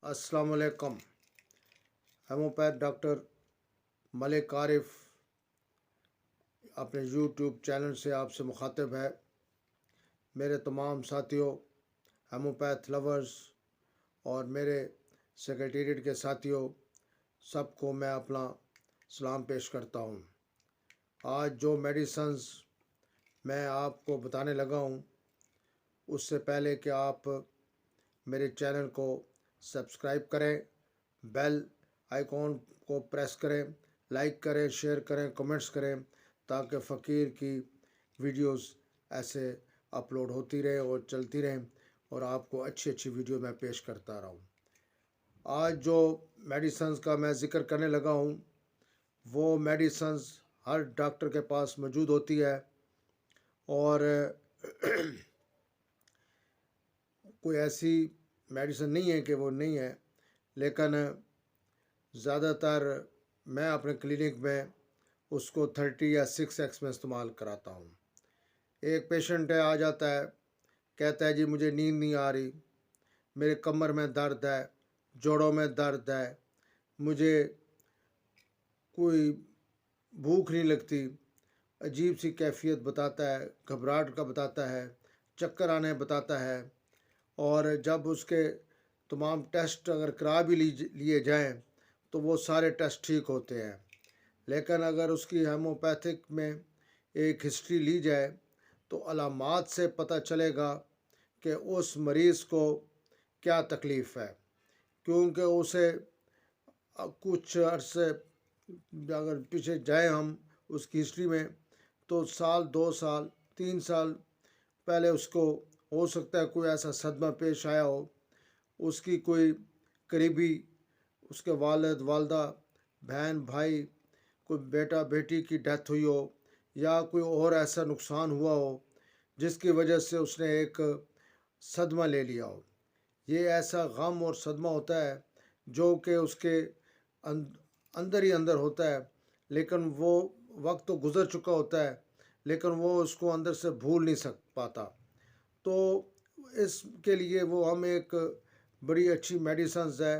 अस्सलाम वालेकुम। हेमोपैथ डॉक्टर मलिक आरिफ अपने यूट्यूब चैनल से आपसे मुखातिब है। मेरे तमाम साथियों, हेमोपैथ लवर्स और मेरे सेक्रेटेरिएट के साथियों, सबको मैं अपना सलाम पेश करता हूँ। आज जो मेडिसिन्स मैं आपको बताने लगा हूँ, उससे पहले कि आप मेरे चैनल को सब्सक्राइब करें, बेल आइकॉन को प्रेस करें, लाइक करें, शेयर करें, कमेंट्स करें, ताकि फ़कीर की वीडियोस ऐसे अपलोड होती रहे और चलती रहें और आपको अच्छी अच्छी वीडियो मैं पेश करता रहूं। आज जो मेडिसिन्स का मैं ज़िक्र करने लगा हूं, वो मेडिसिन्स हर डॉक्टर के पास मौजूद होती है और कोई ऐसी मेडिसिन नहीं है कि वो नहीं है, लेकिन ज़्यादातर मैं अपने क्लिनिक में उसको 30 या 6x में इस्तेमाल कराता हूँ। एक पेशेंट है, आ जाता है, कहता है जी मुझे नींद नहीं आ रही, मेरे कमर में दर्द है, जोड़ों में दर्द है, मुझे कोई भूख नहीं लगती, अजीब सी कैफियत बताता है, घबराहट का बताता है, चक्कर आने बताता है। और जब उसके तमाम टेस्ट अगर करा भी लिए जाएं तो वो सारे टेस्ट ठीक होते हैं, लेकिन अगर उसकी हेमोपैथिक में एक हिस्ट्री ली जाए तो अलामात से पता चलेगा कि उस मरीज़ को क्या तकलीफ़ है, क्योंकि उसे कुछ अरसे अगर पीछे जाएं हम उसकी हिस्ट्री में तो साल, 2 साल, 3 साल पहले उसको हो सकता है कोई ऐसा सदमा पेश आया हो, उसकी कोई करीबी, उसके वालिद वालदा, बहन भाई, कोई बेटा बेटी की डेथ हुई हो या कोई और ऐसा नुकसान हुआ हो जिसकी वजह से उसने एक सदमा ले लिया हो। ये ऐसा गम और सदमा होता है जो कि उसके अंदर ही अंदर होता है, लेकिन वो वक्त तो गुज़र चुका होता है, लेकिन वो उसको अंदर से भूल नहीं पाता। तो इसके लिए वो हम एक बड़ी अच्छी मेडिसिन्स है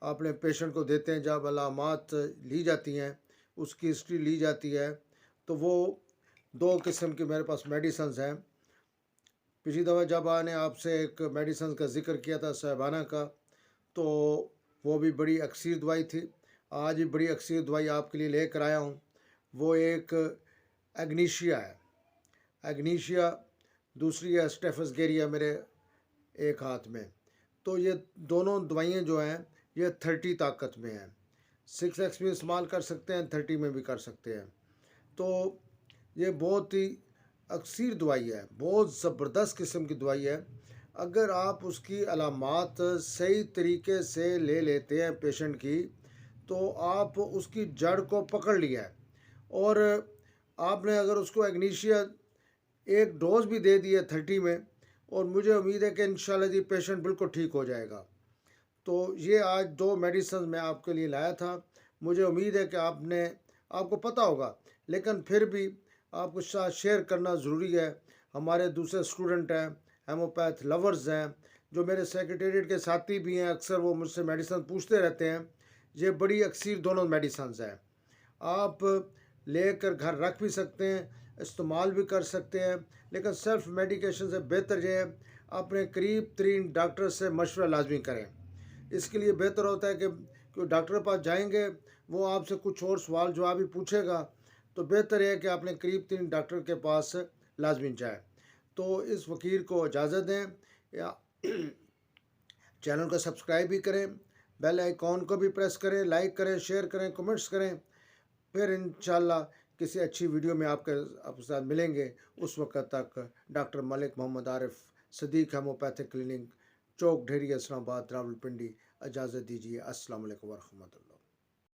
अपने पेशेंट को देते हैं। जब अलामात ली जाती हैं, उसकी हिस्ट्री ली जाती है, तो वो 2 किस्म की मेरे पास मेडिसिन्स हैं। पिछली दफ़ा जब मैंने आपसे एक मेडिसिन का ज़िक्र किया था साहिबाना का, तो वो भी बड़ी अक्सर दवाई थी। आज भी बड़ी अक्सर दवाई आपके लिए लेकर आया हूँ। वो एक एग्नीशिया है, एग्नीशिया, दूसरी है स्टेफसगेरिया मेरे एक हाथ में। तो ये दोनों दवाइयाँ जो हैं ये 30 ताकत में हैं। 6x में इस्तेमाल कर सकते हैं, 30 में भी कर सकते हैं। तो ये बहुत ही अक्सर दवाई है, बहुत ज़बरदस्त किस्म की दवाई है। अगर आप उसकी अलामात सही तरीके से ले लेते हैं पेशेंट की, तो आप उसकी जड़ को पकड़ लिया है। और आपने अगर उसको एग्नीशिया एक डोज भी दे दी है 30 में, और मुझे उम्मीद है कि इंशाल्लाह जी पेशेंट बिल्कुल ठीक हो जाएगा। तो ये आज 2 मेडिसिन मैं आपके लिए लाया था। मुझे उम्मीद है कि आपको पता होगा, लेकिन फिर भी आपको साथ शेयर करना ज़रूरी है। हमारे दूसरे स्टूडेंट हैं, हेमोपैथ लवर्स हैं, जो मेरे सेक्रेटेरिएट के साथी भी हैं, अक्सर वो मुझसे मेडिसिन पूछते रहते हैं। ये बड़ी अक्सर दोनों मेडिसिन हैं, आप लेकर घर रख भी सकते हैं, इस्तेमाल भी कर सकते हैं, लेकिन सेल्फ मेडिकेशन से बेहतर ये है अपने करीब तरीन डॉक्टर से मशवरा लाजमी करें। इसके लिए बेहतर होता है कि डॉक्टर के पास जाएंगे, वो आपसे कुछ और सवाल जवाब भी पूछेगा, तो बेहतर है कि अपने करीब तरीन डॉक्टर के पास लाजमी जाए। तो इस फ़कीर को इजाज़त दें, या चैनल को सब्सक्राइब भी करें, बेल आइकॉन को भी प्रेस करें, लाइक करें, शेयर करें, कमेंट्स करें। फिर इंशाल्लाह किसी अच्छी वीडियो में आपके साथ मिलेंगे। उस वक्त तक doctor Malik Mohammad Arif, Sadiq homeopathic clinic, Chowk Dheri, Islamabad, Rawalpindi, इजाज़त दीजिए। अस्सलाम वालेकुम व रहमतुल्लाह।